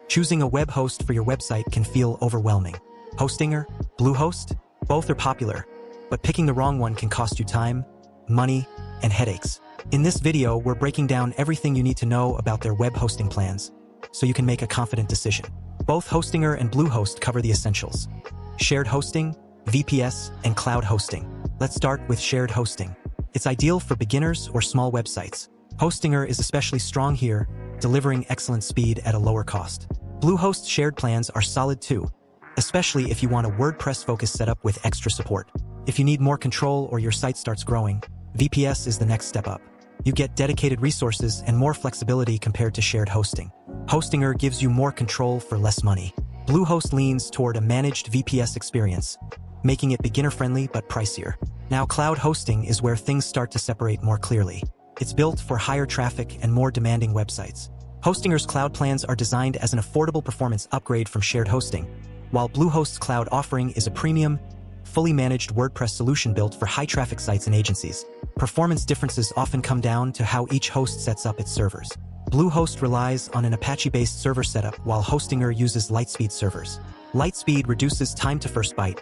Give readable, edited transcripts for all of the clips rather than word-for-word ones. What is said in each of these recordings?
Choosing a web host for your website can feel overwhelming. Hostinger, Bluehost, both are popular, but picking the wrong one can cost you time, money, and headaches. In this video, we're breaking down everything you need to know about their web hosting plans, so you can make a confident decision. Both Hostinger and Bluehost cover the essentials: shared hosting, VPS, and cloud hosting. Let's start with shared hosting. It's ideal for beginners or small websites. Hostinger is especially strong here, delivering excellent speed at a lower cost. Bluehost shared plans are solid too, especially if you want a WordPress-focused setup with extra support. If you need more control or your site starts growing, VPS is the next step up. You get dedicated resources and more flexibility compared to shared hosting. Hostinger gives you more control for less money. Bluehost leans toward a managed VPS experience, making it beginner-friendly but pricier. Now, cloud hosting is where things start to separate more clearly. It's built for higher traffic and more demanding websites. Hostinger's cloud plans are designed as an affordable performance upgrade from shared hosting, while Bluehost's cloud offering is a premium, fully managed WordPress solution built for high-traffic sites and agencies. Performance differences often come down to how each host sets up its servers. Bluehost relies on an Apache-based server setup, while Hostinger uses LiteSpeed servers. LiteSpeed reduces time to first byte,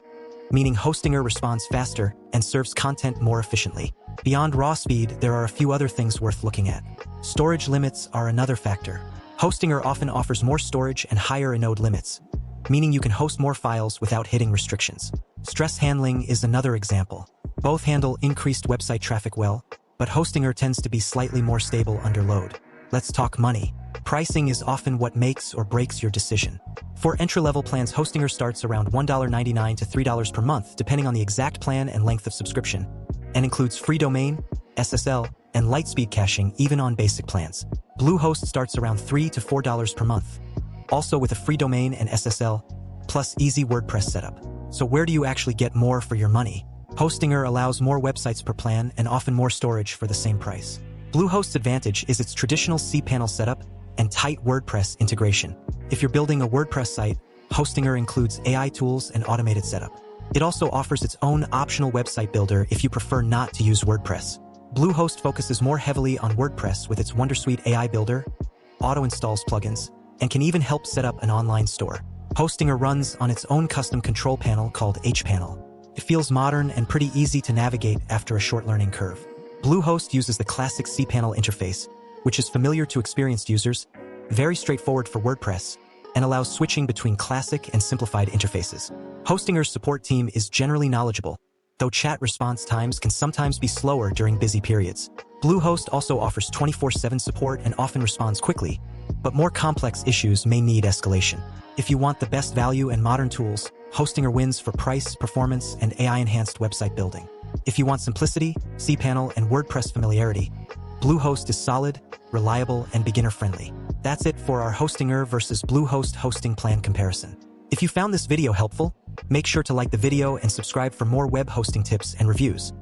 meaning Hostinger responds faster and serves content more efficiently. Beyond raw speed, there are a few other things worth looking at. Storage limits are another factor. Hostinger often offers more storage and higher inode limits, meaning you can host more files without hitting restrictions. Stress handling is another example. Both handle increased website traffic well, but Hostinger tends to be slightly more stable under load. Let's talk money. Pricing is often what makes or breaks your decision. For entry-level plans, Hostinger starts around $1.99 to $3 per month, depending on the exact plan and length of subscription, and includes free domain, SSL, and LiteSpeed caching even on basic plans. Bluehost starts around $3 to $4 per month, also with a free domain and SSL, plus easy WordPress setup. So where do you actually get more for your money? Hostinger allows more websites per plan and often more storage for the same price. Bluehost's advantage is its traditional cPanel setup and tight WordPress integration. If you're building a WordPress site, Hostinger includes AI tools and automated setup. It also offers its own optional website builder if you prefer not to use WordPress. Bluehost focuses more heavily on WordPress with its Wondersuite AI builder, auto-installs plugins, and can even help set up an online store. Hostinger runs on its own custom control panel called hPanel. It feels modern and pretty easy to navigate after a short learning curve. Bluehost uses the classic cPanel interface, which is familiar to experienced users, very straightforward for WordPress, and allows switching between classic and simplified interfaces. Hostinger's support team is generally knowledgeable, though chat response times can sometimes be slower during busy periods. Bluehost also offers 24/7 support and often responds quickly, but more complex issues may need escalation. If you want the best value and modern tools, Hostinger wins for price, performance, and AI-enhanced website building. If you want simplicity, cPanel, and WordPress familiarity, Bluehost is solid, reliable, and beginner-friendly. That's it for our Hostinger versus Bluehost hosting plan comparison. If you found this video helpful, make sure to like the video and subscribe for more web hosting tips and reviews.